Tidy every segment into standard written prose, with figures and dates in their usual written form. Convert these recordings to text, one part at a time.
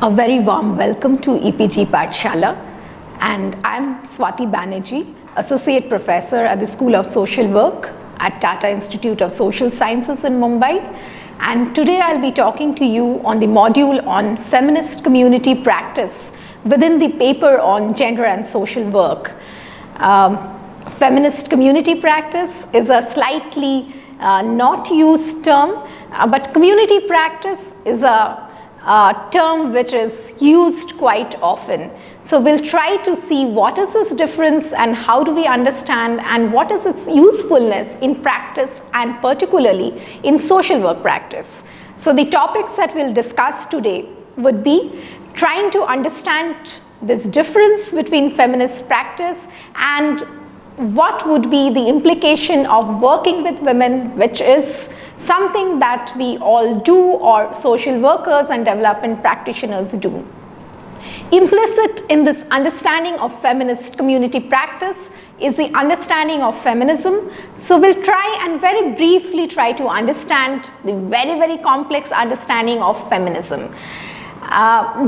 A very warm welcome to EPG Pathshala, and I'm Swati Banerjee, Associate Professor at the School of Social Work at Tata Institute of Social Sciences in Mumbai. And today I'll be talking to you on the module on feminist community practice within the paper on gender and social work. Feminist community practice is a slightly not used term, but community practice is a term which is used quite often. So we'll try to see what is this difference and how do we understand and what is its usefulness in practice and particularly in social work practice. So the topics that we'll discuss today would be trying to understand this difference between feminist practice and what would be the implication of working with women, which is something that we all do or social workers and development practitioners do. Implicit in this understanding of feminist community practice is the understanding of feminism. So we'll try and very briefly try to understand the very complex understanding of feminism.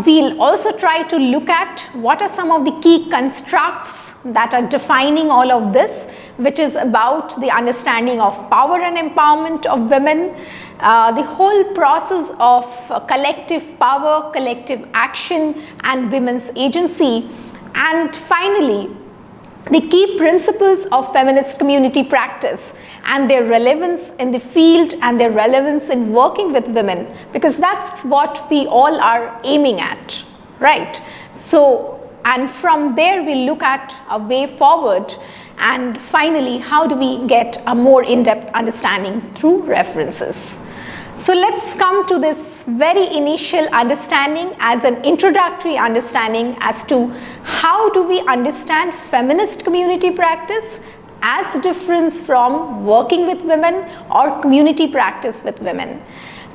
We'll also try to look at what are some of the key constructs that are defining all of this, which is about the understanding of power and empowerment of women, the whole process of collective power, collective action, and women's agency, and finally, the key principles of feminist community practice and their relevance in the field and their relevance in working with women, because that's what we all are aiming at, right? So, and from there we look at a way forward, and finally, how do we get a more in-depth understanding through references. So let's come to this very initial understanding as an introductory understanding as to how do we understand feminist community practice as difference from working with women or community practice with women.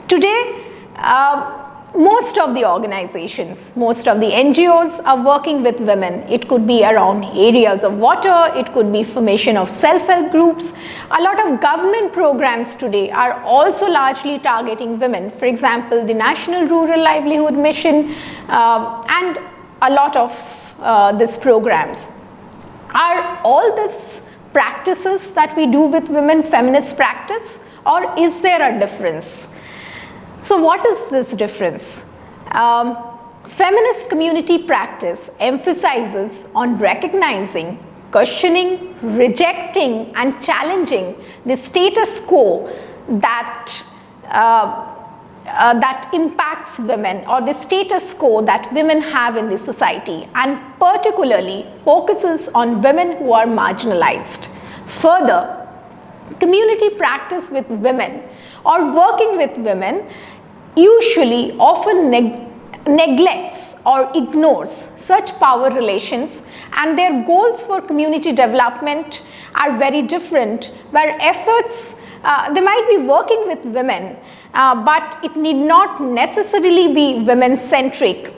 Today, most of the organizations, most of the NGOs are working with women. It could be around areas of water, it could be formation of self-help groups. A lot of government programs today are also largely targeting women. For example, the National Rural Livelihood Mission and a lot of these programs. Are all these practices that we do with women feminist practice, or is there a difference? So what is this difference? Feminist community practice emphasizes on recognizing, questioning, rejecting, and challenging the status quo that impacts women, or the status quo that women have in the society, and particularly focuses on women who are marginalized. Further, community practice with women or working with women usually often neglects or ignores such power relations, and their goals for community development are very different, where efforts, they might be working with women, but it need not necessarily be women-centric.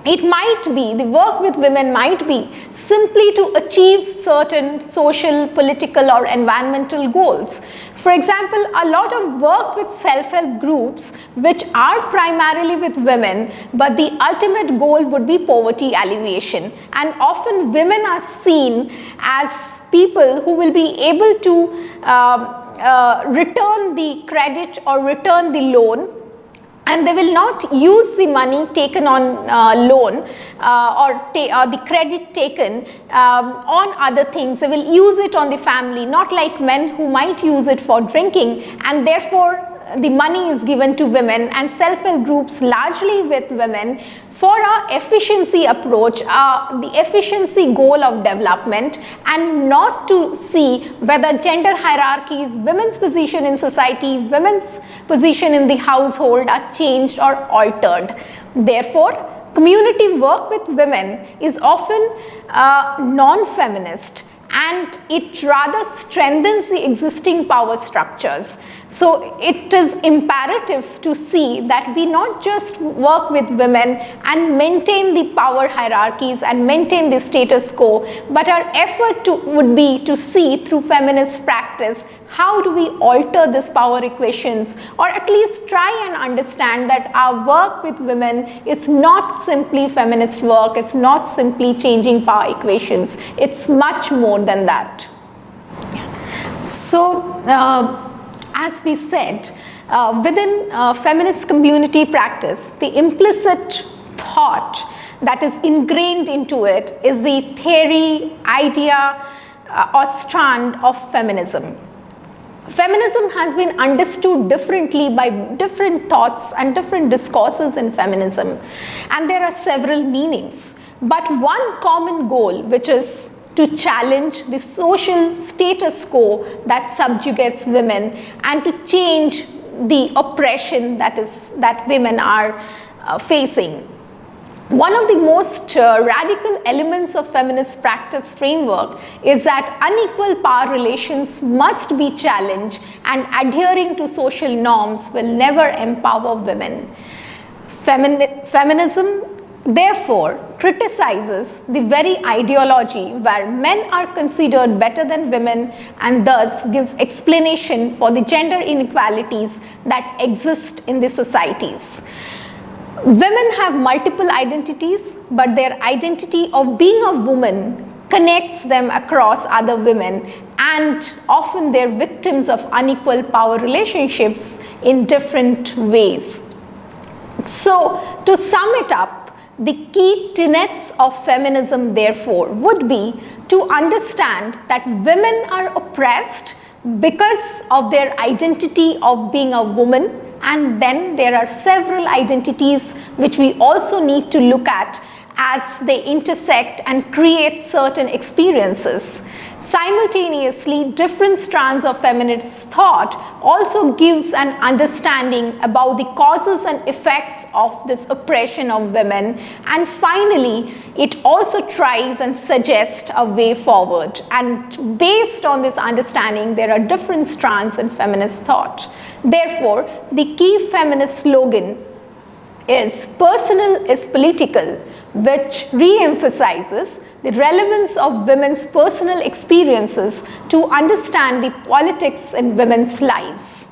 It might be, the work with women might be simply to achieve certain social, political, or environmental goals. For example, a lot of work with self-help groups which are primarily with women, but the ultimate goal would be poverty alleviation. And often women are seen as people who will be able to return the credit or return the loan, and they will not use the money taken on loan or the credit taken on other things. They will use it on the family, not like men who might use it for drinking, and therefore the money is given to women and self-help groups largely with women for our efficiency approach, the efficiency goal of development, and not to see whether gender hierarchies, women's position in society, women's position in the household are changed or altered. Therefore, community work with women is often non-feminist, and it rather strengthens the existing power structures. So it is imperative to see that we not just work with women and maintain the power hierarchies and maintain the status quo, but our effort would be to see through feminist practice how do we alter this power equations, or at least try and understand that our work with women is not simply feminist work, it's not simply changing power equations, it's much more than that. So, as we said, within feminist community practice, the implicit thought that is ingrained into it is the theory, idea, or strand of feminism. Feminism has been understood differently by different thoughts and different discourses in feminism, and there are several meanings. But one common goal, which is to challenge the social status quo that subjugates women and to change the oppression that women are facing. One of the most radical elements of feminist practice framework is that unequal power relations must be challenged, and adhering to social norms will never empower women. Feminism, therefore, criticizes the very ideology where men are considered better than women, and thus gives explanation for the gender inequalities that exist in the societies. Women have multiple identities, but their identity of being a woman connects them across other women, and often they're victims of unequal power relationships in different ways. So, to sum it up, the key tenets of feminism, therefore, would be to understand that women are oppressed because of their identity of being a woman, and then there are several identities which we also need to look at as they intersect and create certain experiences. Simultaneously, different strands of feminist thought also gives an understanding about the causes and effects of this oppression of women, and finally, it also tries and suggests a way forward. And based on this understanding, there are different strands in feminist thought. Therefore, the key feminist slogan is "Personal is Political," which re-emphasizes the relevance of women's personal experiences to understand the politics in women's lives.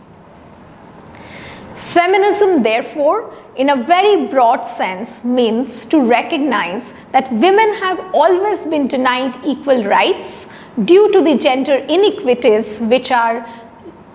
Feminism, therefore, in a very broad sense, means to recognize that women have always been denied equal rights due to the gender inequities which are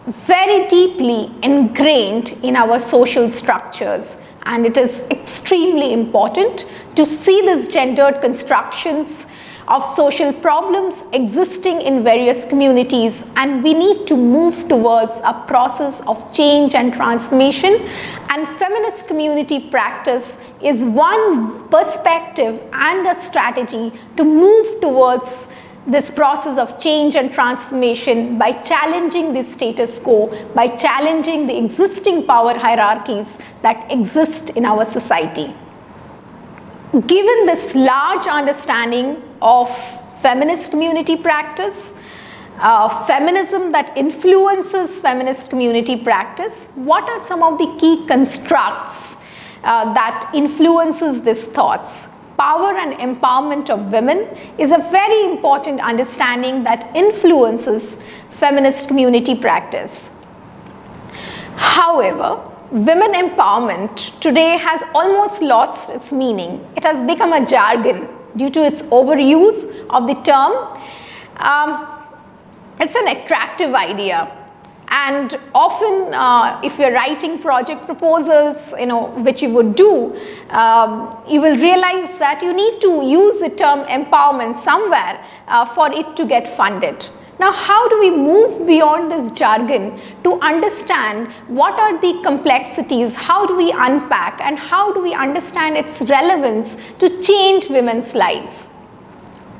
very deeply ingrained in our social structures. And it is extremely important to see these gendered constructions of social problems existing in various communities, and we need to move towards a process of change and transformation, and feminist community practice is one perspective and a strategy to move towards this process of change and transformation by challenging the status quo, by challenging the existing power hierarchies that exist in our society. Given this large understanding of feminist community practice, feminism that influences feminist community practice, what are some of the key constructs that influences these thoughts? Power and empowerment of women is a very important understanding that influences feminist community practice. However, women empowerment today has almost lost its meaning. It has become a jargon due to its overuse of the term. It's an attractive idea. And often, if you're writing project proposals, which you would do, you will realize that you need to use the term empowerment somewhere for it to get funded. Now, how do we move beyond this jargon to understand what are the complexities, how do we unpack, and how do we understand its relevance to change women's lives?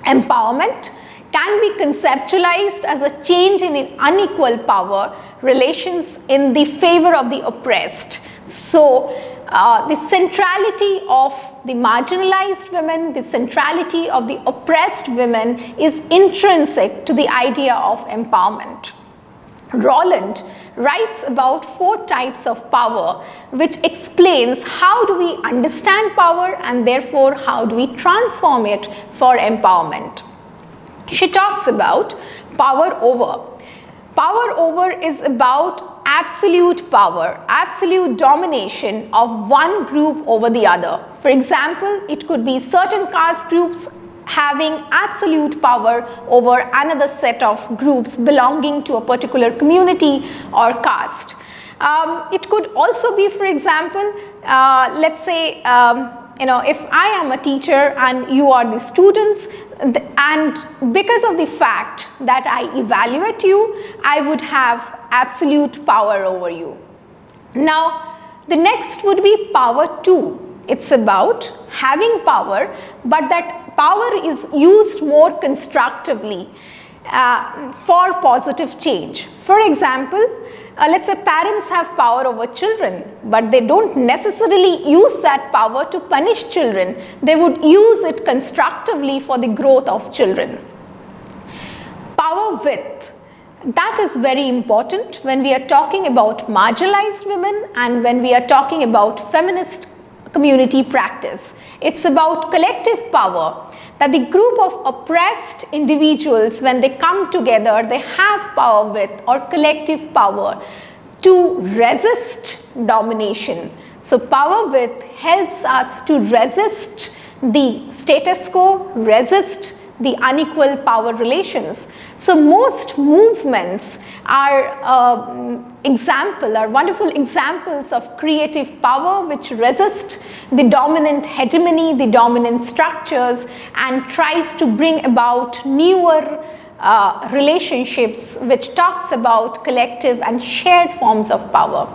Empowerment can be conceptualized as a change in unequal power relations in the favor of the oppressed. So, the centrality of the marginalized women, the centrality of the oppressed women is intrinsic to the idea of empowerment. Roland writes about 4 types of power, which explains how do we understand power and therefore how do we transform it for empowerment. She talks about power over. Power over is about absolute power, absolute domination of one group over the other. For example, it could be certain caste groups having absolute power over another set of groups belonging to a particular community or caste. It could also be, for example, let's say, if I am a teacher and you are the students, and because of the fact that I evaluate you, I would have absolute power over you. Now, the next would be power 2. It's about having power, but that power is used more constructively for positive change. For example, let's say parents have power over children, but they don't necessarily use that power to punish children. They would use it constructively for the growth of children. Power width. That is very important when we are talking about marginalized women and when we are talking about feminist community practice. It's about collective power, that the group of oppressed individuals, when they come together, they have power width or collective power to resist domination. So power width helps us to resist the status quo, resist the unequal power relations. So most movements are wonderful examples of creative power which resist the dominant hegemony, the dominant structures, and tries to bring about newer relationships which talks about collective and shared forms of power.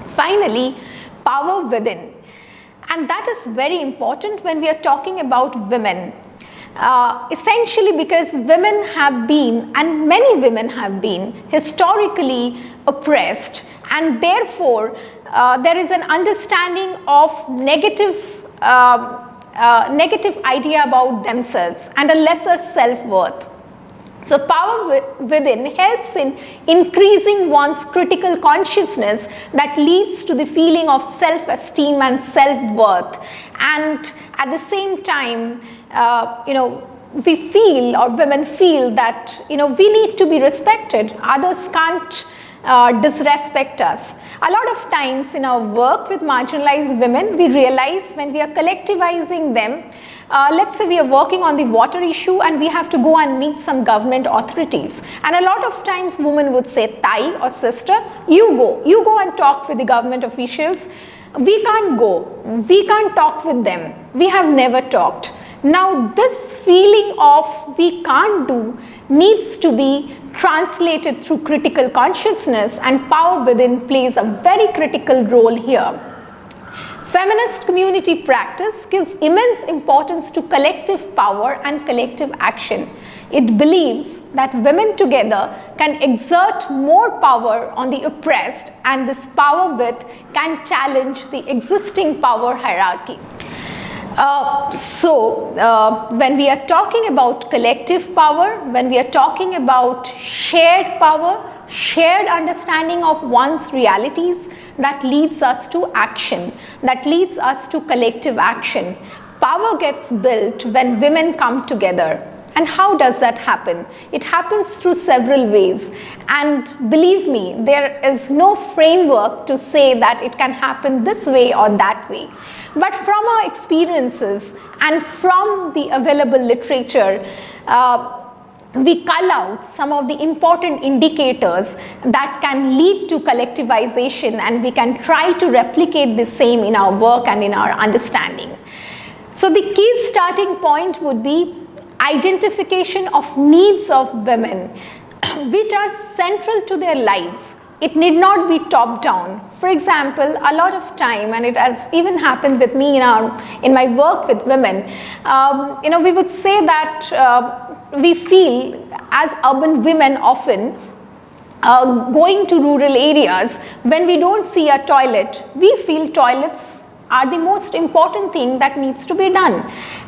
Finally, power within. And that is very important when we are talking about women. Essentially because women have been, and many women have been, historically oppressed, and therefore there is an understanding of negative idea about themselves and a lesser self-worth. So power within helps in increasing one's critical consciousness that leads to the feeling of self-esteem and self-worth. And at the same time, we feel, or women feel, that we need to be respected. Others can't disrespect us. A lot of times in our work with marginalized women, we realize when we are collectivizing them, let's say we are working on the water issue and we have to go and meet some government authorities. And a lot of times women would say, "Tai or sister, you go and talk with the government officials. We can't go, we can't talk with them. We have never talked." Now this feeling of we can't do needs to be translated through critical consciousness, and power within plays a very critical role here. Feminist community practice gives immense importance to collective power and collective action. It believes that women together can exert more power on the oppressed, and this power width can challenge the existing power hierarchy. When we are talking about collective power, when we are talking about shared power, shared understanding of one's realities, that leads us to action, that leads us to collective action. Power gets built when women come together. And how does that happen? It happens through several ways. And believe me, there is no framework to say that it can happen this way or that way. But from our experiences and from the available literature, we cull out some of the important indicators that can lead to collectivization, and we can try to replicate the same in our work and in our understanding. So the key starting point would be identification of needs of women which are central to their lives. It need not be top down. For example, a lot of time, and it has even happened with me in my work with women, we would say that we feel as urban women often going to rural areas, when we don't see a toilet, we feel toilets are the most important thing that needs to be done.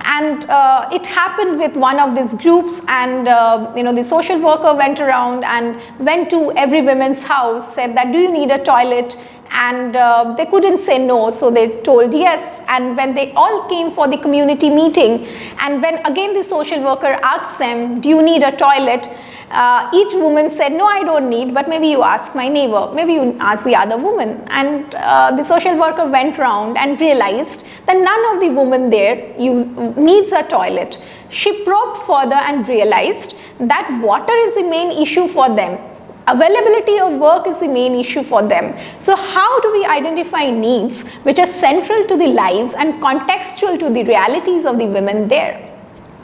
And it happened with one of these groups, and the social worker went around and went to every woman's house, said that, "Do you need a toilet?" And they couldn't say no, so they told yes. And when they all came for the community meeting, and when again the social worker asked them, "Do you need a toilet?" Each woman said, no, I don't need, but maybe you ask my neighbor, maybe you ask the other woman. And the social worker went round and realized that none of the women there needs a toilet. She probed further and realized that water is the main issue for them. Availability of work is the main issue for them. So how do we identify needs which are central to the lives and contextual to the realities of the women there?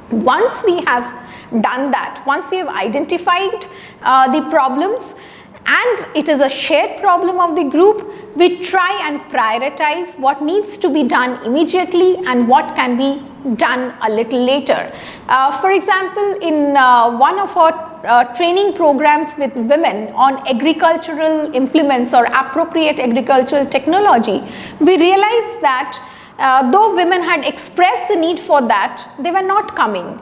Once we have done that, once we have identified the problems, and it is a shared problem of the group, we try and prioritize what needs to be done immediately and what can be done a little later. For example, in one of our training programs with women on agricultural implements or appropriate agricultural technology, we realized that though women had expressed the need for that, they were not coming.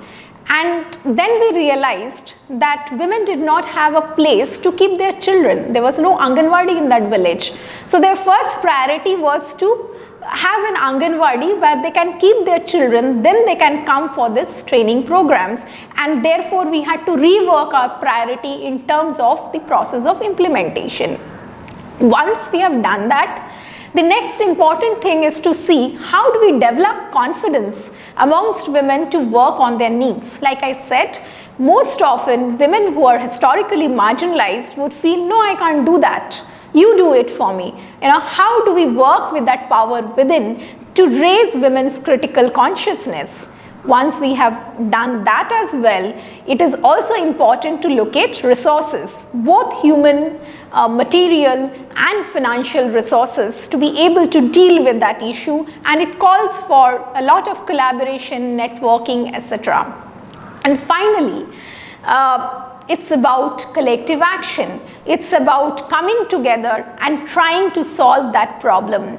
And then we realized that women did not have a place to keep their children. There was no Anganwadi in that village. So their first priority was to have an Anganwadi where they can keep their children, then they can come for this training programs. And therefore we had to rework our priority in terms of the process of implementation. Once we have done that, the next important thing is to see how do we develop confidence amongst women to work on their needs. Like I said, most often women who are historically marginalized would feel, no, I can't do that. You do it for me. How do we work with that power within to raise women's critical consciousness? Once we have done that as well, it is also important to look at resources, both human, material and financial resources to be able to deal with that issue, and it calls for a lot of collaboration, networking, etc. And finally, it's about collective action. It's about coming together and trying to solve that problem.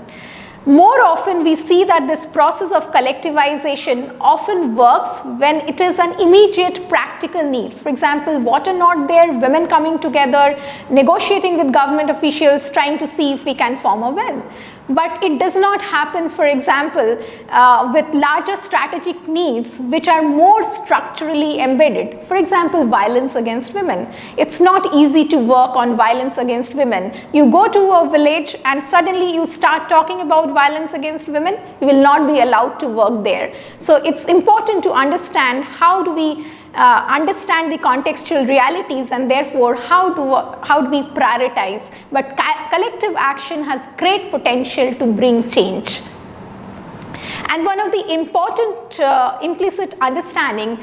More often we see that this process of collectivization often works when it is an immediate practical need. For example, water not there, women coming together, negotiating with government officials, trying to see if we can form a well. But it does not happen, for example, with larger strategic needs which are more structurally embedded. For example, violence against women. It's not easy to work on violence against women. You go to a village and suddenly you start talking about violence against women, you will not be allowed to work there. So it's important to understand how do we understand the contextual realities, and therefore how do we prioritize. But collective action has great potential to bring change. And one of the important implicit understanding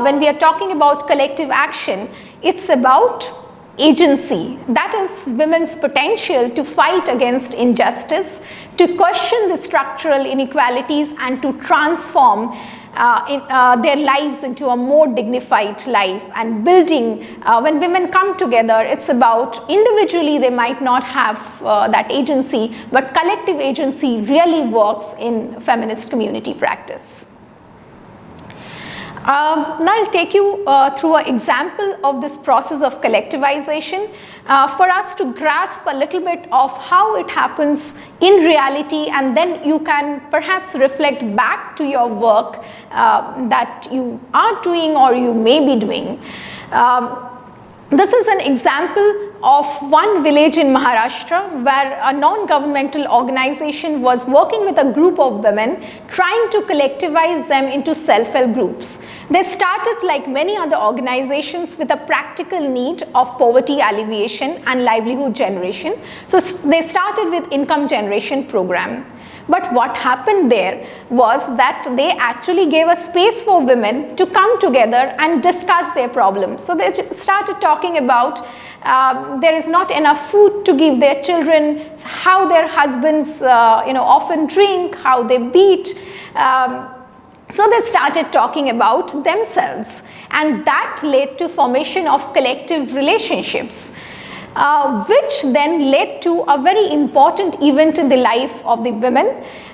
when we are talking about collective action, it's about agency. That is women's potential to fight against injustice, to question the structural inequalities, and to transform their lives into a more dignified life. And building, when women come together, it's about individually they might not have that agency, but collective agency really works in feminist community practice. Now I'll take you through an example of this process of collectivization for us to grasp a little bit of how it happens in reality, and then you can perhaps reflect back to your work that you are doing or you may be doing. This is an example of one village in Maharashtra where a non-governmental organization was working with a group of women trying to collectivize them into self-help groups. They started, like many other organizations, with a practical need of poverty alleviation and livelihood generation. So they started with income generation program. But what happened there was that they actually gave a space for women to come together and discuss their problems. So they started talking about there is not enough food to give their children, how their husbands often drink, how they beat. So they started talking about themselves, and that led to formation of collective relationships. Which then led to a very important event in the life of the women.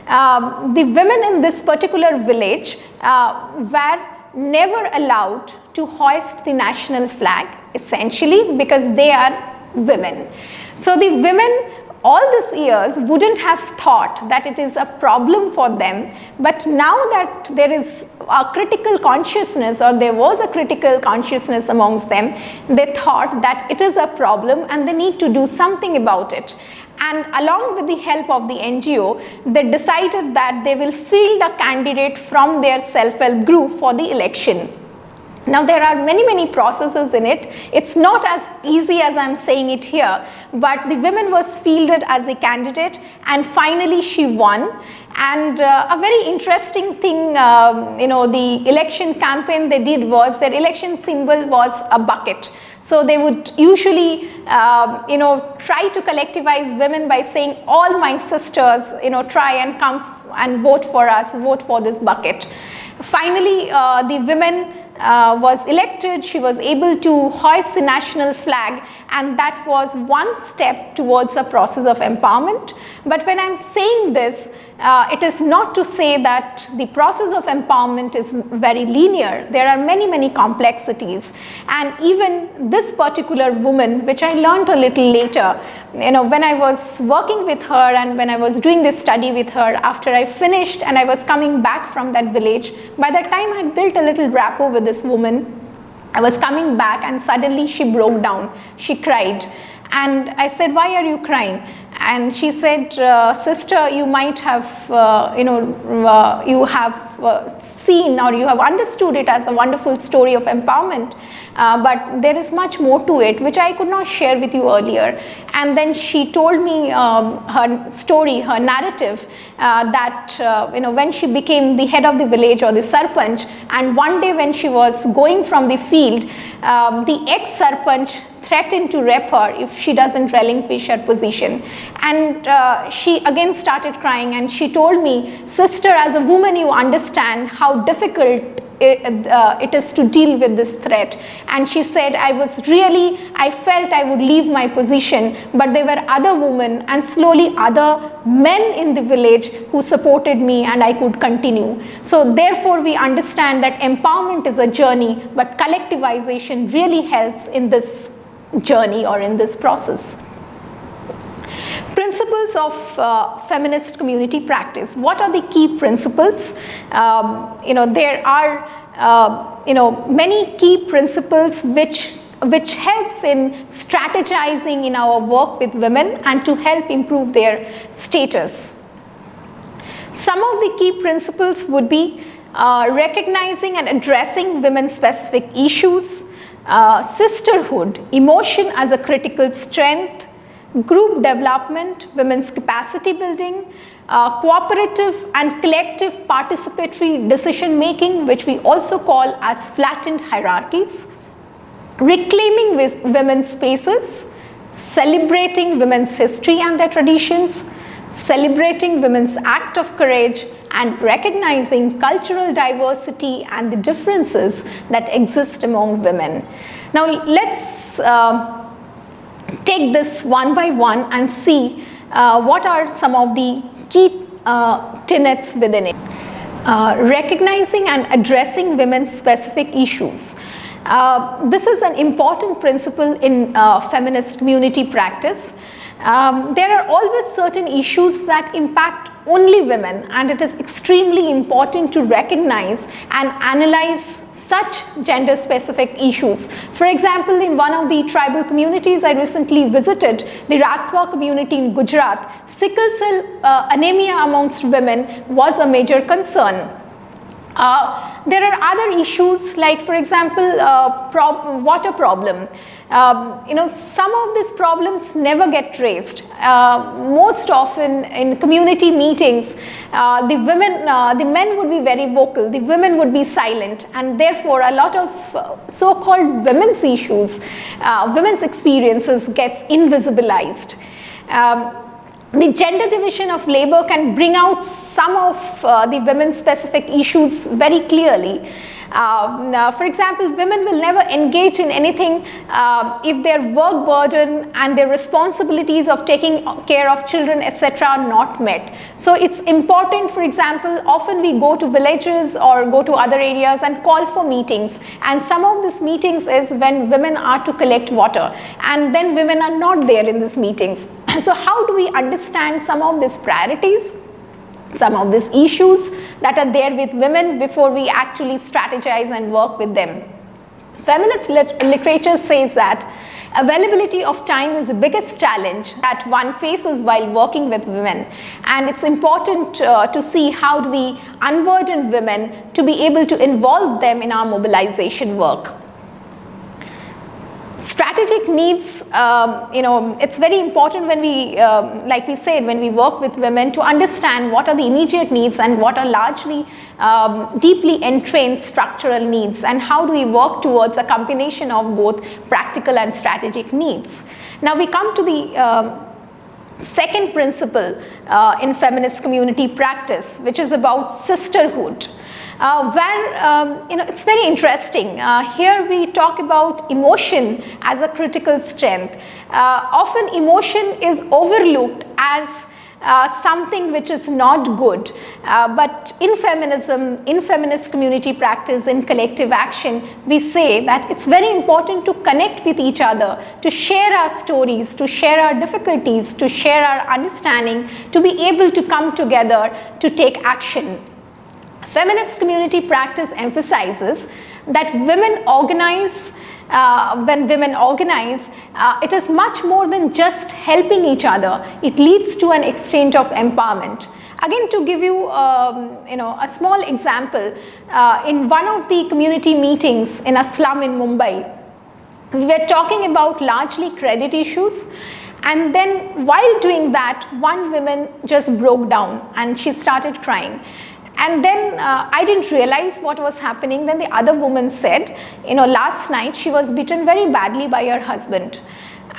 The women in this particular village were never allowed to hoist the national flag, essentially because they are women. So the women all these years wouldn't have thought that it is a problem for them, but now that there is a critical consciousness, or there was a critical consciousness amongst them, they thought that it is a problem and they need to do something about it. And along with the help of the NGO, they decided that they will field a candidate from their self-help group for the election. Now, there are many processes in it. It's not as easy as I'm saying it here, but the woman was fielded as a candidate, and finally she won. And a very interesting thing, the election campaign they did was, their election symbol was a bucket. So they would usually, try to collectivize women by saying, all my sisters, try and come and vote for us, vote for this bucket. Finally, the women was elected. She was able to hoist the national flag, and that was one step towards a process of empowerment. But when I'm saying this, it is not to say that the process of empowerment is very linear. There are many complexities, and even this particular woman, which I learned a little later, when I was working with her and when I was doing this study with her, after I finished and I was coming back from that village, by the time I had built a little rapport with this woman, I was coming back and suddenly she broke down. She cried. And I said, why are you crying? And she said, sister, you might have, you have seen or you have understood it as a wonderful story of empowerment, but there is much more to it, which I could not share with you earlier. And then she told me her story, her narrative, that when she became the head of the village, or the sarpanch, and one day when she was going from the field, the ex-sarpanch threatened to rape her if she doesn't relinquish her position. And she again started crying, and she told me, sister, as a woman, you understand how difficult it is to deal with this threat. And she said, I felt I would leave my position, but there were other women and slowly other men in the village who supported me, and I could continue. So therefore, we understand that empowerment is a journey, but collectivization really helps in this journey or in this process. Principles of feminist community practice. What are the key principles? There are many key principles which helps in strategizing in our work with women and to help improve their status. Some of the key principles would be recognizing and addressing women-specific issues, sisterhood, emotion as a critical strength, group development, women's capacity building, cooperative and collective participatory decision making, which we also call as flattened hierarchies, reclaiming women's spaces, celebrating women's history and their traditions, celebrating women's act of courage, and recognizing cultural diversity and the differences that exist among women. Now let's take this one by one and see what are some of the key tenets within it. Recognizing and addressing women's specific issues. This is an important principle in feminist community practice. There are always certain issues that impact only women, and it is extremely important to recognize and analyze such gender-specific issues. For example, in one of the tribal communities I recently visited, the Ratwa community in Gujarat, sickle cell anemia amongst women was a major concern. There are other issues like, for example, water problem. Some of these problems never get raised. Most often in community meetings, the men would be very vocal, the women would be silent, and therefore a lot of so-called women's issues, women's experiences gets invisibilized. The gender division of labor can bring out some of the women-specific issues very clearly. For example, women will never engage in anything if their work burden and their responsibilities of taking care of children, etc. are not met. So it's important, for example, often we go to villages or go to other areas and call for meetings, and some of these meetings is when women are to collect water, and then women are not there in these meetings. So how do we understand some of these priorities, some of these issues that are there with women before we actually strategize and work with them? Feminist literature says that availability of time is the biggest challenge that one faces while working with women, and it's important to see how do we unburden women to be able to involve them in our mobilization work. Strategic needs, it's very important when we, like we said, when we work with women, to understand what are the immediate needs and what are largely deeply entrenched structural needs, and how do we work towards a combination of both practical and strategic needs. Now we come to the second principle in feminist community practice, which is about sisterhood. Where it's very interesting. Here we talk about emotion as a critical strength. Often emotion is overlooked as something which is not good, but in feminism, in feminist community practice, in collective action, we say that it's very important to connect with each other, to share our stories, to share our difficulties, to share our understanding, to be able to come together to take action. Feminist community practice emphasizes that women organize. When women organize, it is much more than just helping each other. It leads to an exchange of empowerment. Again, to give you, a small example, in one of the community meetings in a slum in Mumbai, we were talking about largely credit issues. And then while doing that, one woman just broke down and she started crying. And then I didn't realize what was happening. Then the other woman said, last night she was beaten very badly by her husband.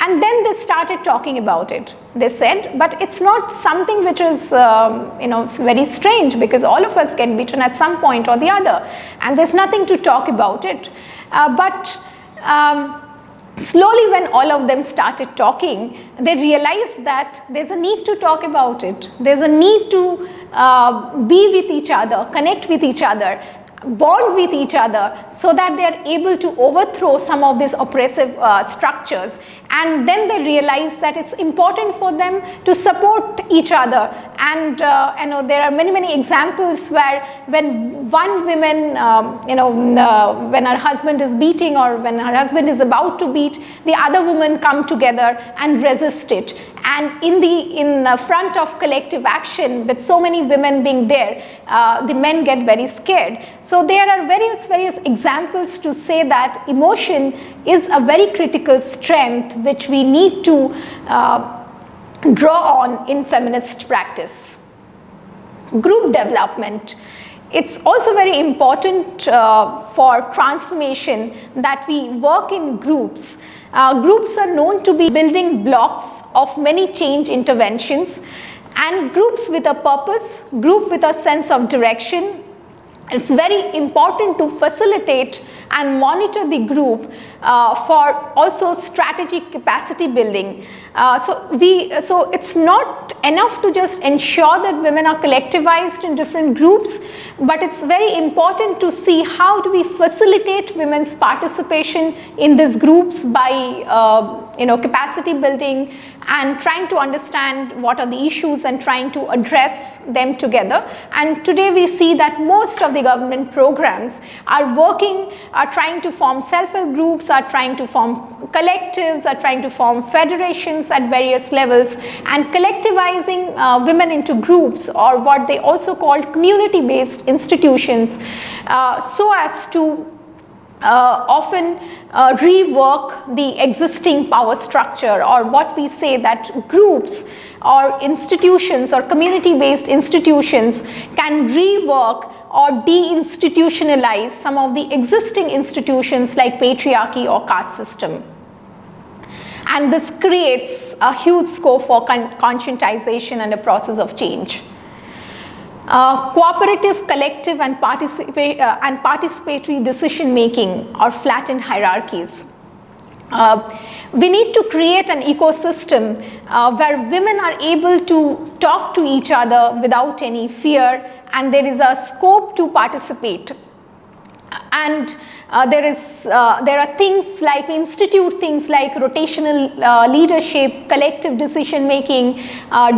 And then they started talking about it. They said, but it's not something which is, very strange, because all of us get beaten at some point or the other. And there's nothing to talk about it. Slowly, when all of them started talking, they realized that there's a need to talk about it. There's a need to be with each other, connect with each other, bond with each other, so that they are able to overthrow some of these oppressive structures. And then they realize that it's important for them to support each other. And there are many examples where when one woman, when her husband is beating, or when her husband is about to beat, the other women come together and resist it. And in the front of collective action, with so many women being there, the men get very scared. So there are various examples to say that emotion is a very critical strength which we need to draw on in feminist practice. Group development. It's also very important for transformation that we work in groups. Groups are known to be building blocks of many change interventions, and groups with a purpose, group with a sense of direction. It's very important to facilitate and monitor the group for also strategic capacity building. So it's not enough to just ensure that women are collectivized in different groups, but it's very important to see how do we facilitate women's participation in these groups by capacity building and trying to understand what are the issues and trying to address them together. And today we see that most of the government programs are trying to form self-help groups, are trying to form collectives, are trying to form federations at various levels, and collectivizing women into groups, or what they also call community-based institutions, so as to often rework the existing power structure, or what we say that groups or institutions or community-based institutions can rework or deinstitutionalize some of the existing institutions like patriarchy or caste system. And this creates a huge scope for conscientization and a process of change. Cooperative, collective, and participatory decision making, or flattened hierarchies. We need to create an ecosystem where women are able to talk to each other without any fear, and there is a scope to participate. And there are things like, we institute things like rotational leadership, collective decision making,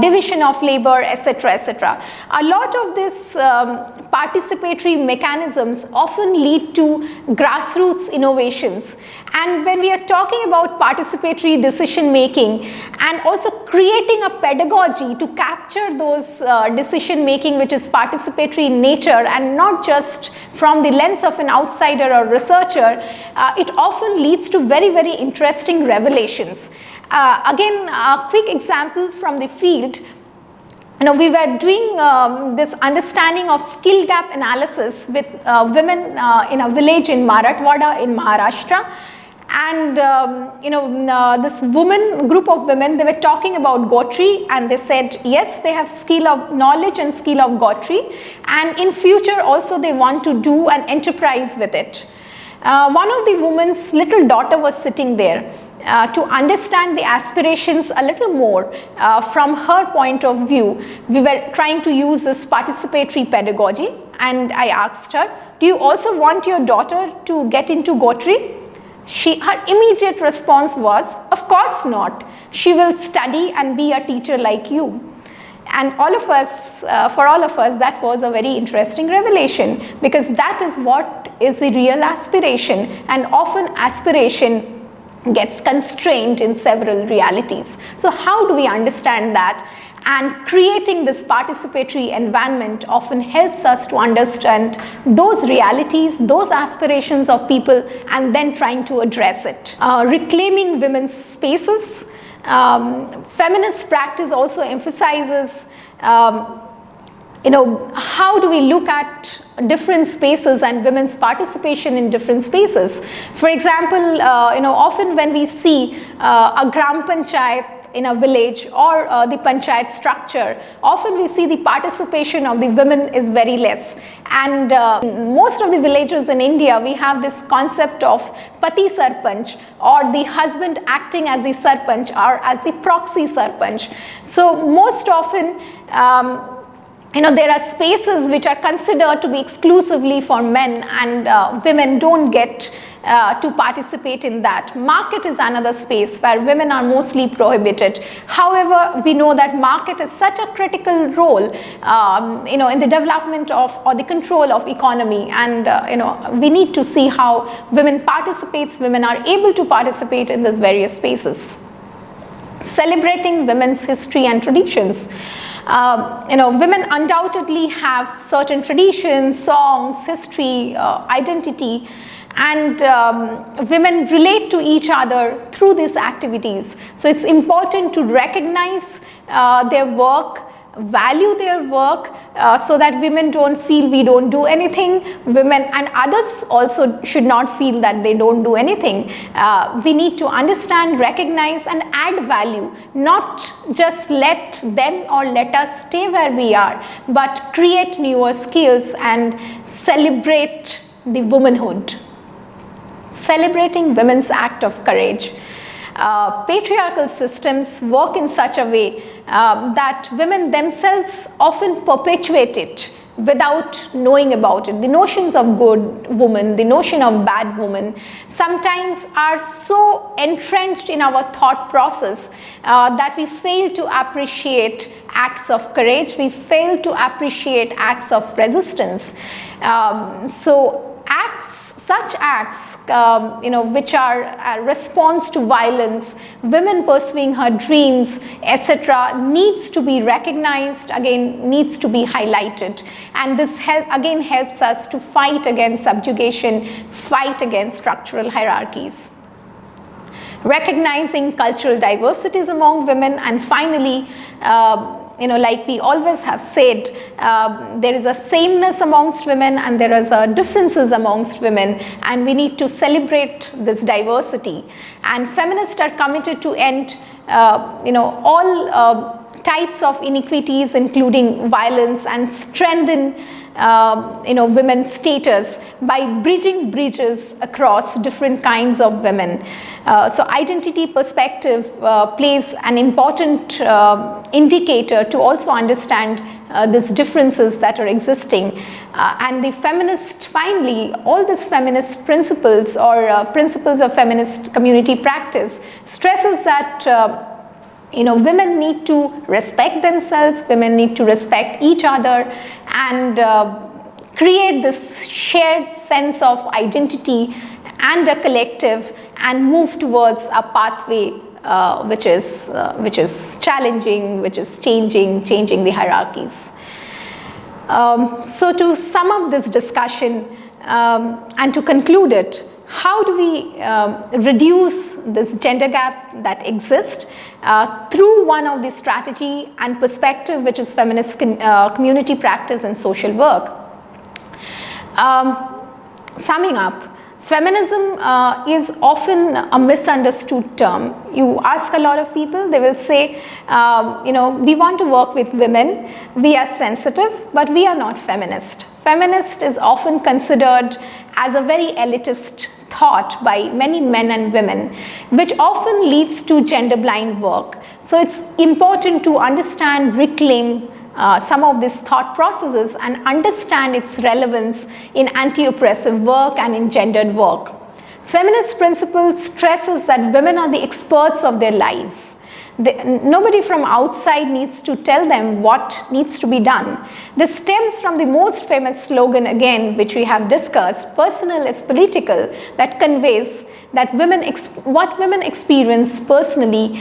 division of labor, etc., etc. A lot of this participatory mechanisms often lead to grassroots innovations. And when we are talking about participatory decision making and also creating a pedagogy to capture those decision making which is participatory in nature and not just from the lens of an outsider or researcher, it often leads to very, very interesting revelations. Again, a quick example from the field. We were doing this understanding of skill gap analysis with women in a village in Marathwada in Maharashtra. And this group of women, they were talking about Gotri, and they said yes, they have skill of knowledge and skill of Gotri, and in future also they want to do an enterprise with it. One of the women's little daughter was sitting there. To understand the aspirations a little more from her point of view, we were trying to use this participatory pedagogy, and I asked her, do you also want your daughter to get into Gotri? Her immediate response was, of course not. She will study and be a teacher like you. And all of us, for all of us, that was a very interesting revelation, because that is what is the real aspiration, and often aspiration gets constrained in several realities. So how do we understand that? And creating this participatory environment often helps us to understand those realities, those aspirations of people, and then trying to address it. Reclaiming women's spaces. Feminist practice also emphasizes how do we look at different spaces and women's participation in different spaces. For example, often when we see a gram panchayat in a village or the panchayat structure, often we see the participation of the women is very less. And most of the villages in India, we have this concept of pati sarpanch, or the husband acting as the sarpanch or as the proxy sarpanch. So most often, there are spaces which are considered to be exclusively for men, and women don't get to participate in that. Market is another space where women are mostly prohibited. However, we know that market is such a critical role, in the development of or the control of economy, and we need to see how women are able to participate in these various spaces. Celebrating women's history and traditions. Women undoubtedly have certain traditions, songs, history, identity, and women relate to each other through these activities. So it's important to recognize their work, value their work, so that women don't feel we don't do anything. Women and others also should not feel that they don't do anything. We need to understand, recognize, and add value, not just let them or let us stay where we are, but create newer skills and celebrate the womanhood. Celebrating women's act of courage. Patriarchal systems work in such a way that women themselves often perpetuate it without knowing about it. The notions of good woman, the notion of bad woman, sometimes are so entrenched in our thought process that we fail to appreciate acts of courage, we fail to appreciate acts of resistance. Such acts, which are a response to violence, women pursuing her dreams, etc., needs to be recognized, again, needs to be highlighted. And this helps us to fight against subjugation, fight against structural hierarchies. Recognizing cultural diversities among women, and finally, like we always have said, there is a sameness amongst women and there is differences amongst women, and we need to celebrate this diversity. And feminists are committed to end, all types of inequities, including violence, and strengthen women's status by bridging bridges across different kinds of women. So identity perspective plays an important indicator to also understand these differences that are existing. And the feminist, finally, all these feminist principles or principles of feminist community practice stresses that women need to respect themselves, women need to respect each other, and create this shared sense of identity and a collective, and move towards a pathway which is challenging, which is changing the hierarchies. So to sum up this discussion and to conclude it, how do we reduce this gender gap that exists through one of the strategy and perspective, which is feminist community practice and social work? Summing up, feminism is often a misunderstood term. You ask a lot of people, they will say, we want to work with women, we are sensitive, but we are not feminist. Feminist is often considered as a very elitist thought by many men and women, which often leads to gender blind work. So it's important to understand, reclaim some of these thought processes and understand its relevance in anti-oppressive work and in gendered work. Feminist principle stresses that women are the experts of their lives. Nobody from outside needs to tell them what needs to be done. This stems from the most famous slogan, again, which we have discussed, personal is political, that conveys that what women experience personally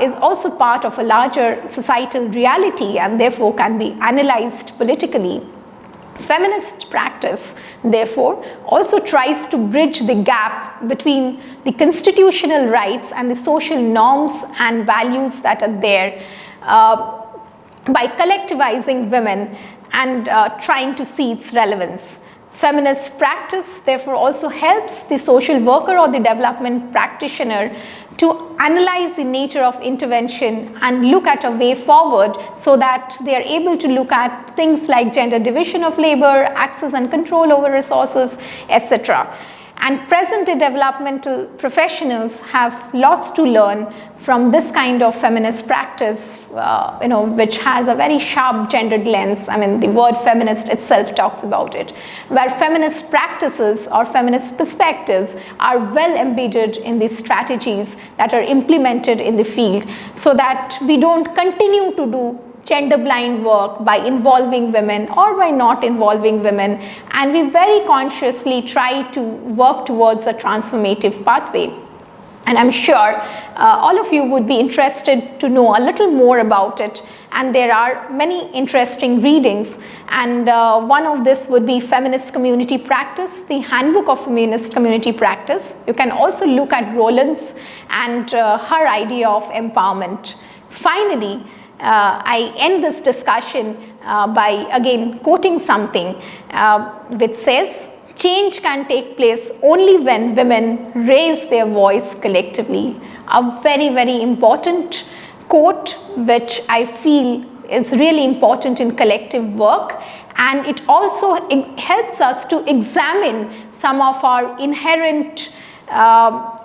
is also part of a larger societal reality and therefore can be analyzed politically. Feminist practice, therefore, also tries to bridge the gap between the constitutional rights and the social norms and values that are there by collectivizing women and trying to see its relevance. Feminist practice, therefore, also helps the social worker or the development practitioner to analyze the nature of intervention and look at a way forward so that they are able to look at things like gender division of labor, access and control over resources, etc. And present-day developmental professionals have lots to learn from this kind of feminist practice, which has a very sharp gendered lens. I mean, the word feminist itself talks about it, where feminist practices or feminist perspectives are well embedded in the strategies that are implemented in the field, so that we don't continue to do gender blind work by involving women or by not involving women, and we very consciously try to work towards a transformative pathway. And I'm sure all of you would be interested to know a little more about it, and there are many interesting readings, and one of this would be Feminist Community Practice, the Handbook of Feminist Community Practice. You can also look at Rowland's and her idea of empowerment. Finally, I end this discussion by again quoting something which says, change can take place only when women raise their voice collectively. A very, very important quote which I feel is really important in collective work, and it also helps us to examine some of our inherent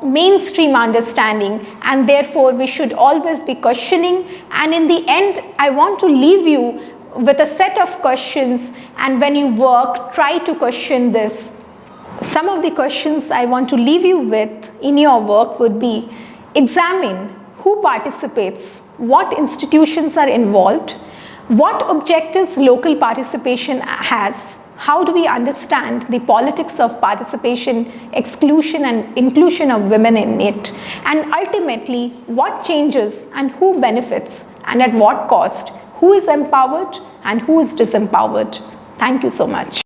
mainstream understanding, and therefore we should always be questioning. And in the end, I want to leave you with a set of questions, and when you work, try to question this. Some of the questions I want to leave you with in your work would be: examine who participates, what institutions are involved, what objectives local participation has, how do we understand the politics of participation, exclusion and inclusion of women in it, and ultimately what changes and who benefits and at what cost, who is empowered and who is disempowered. Thank you so much.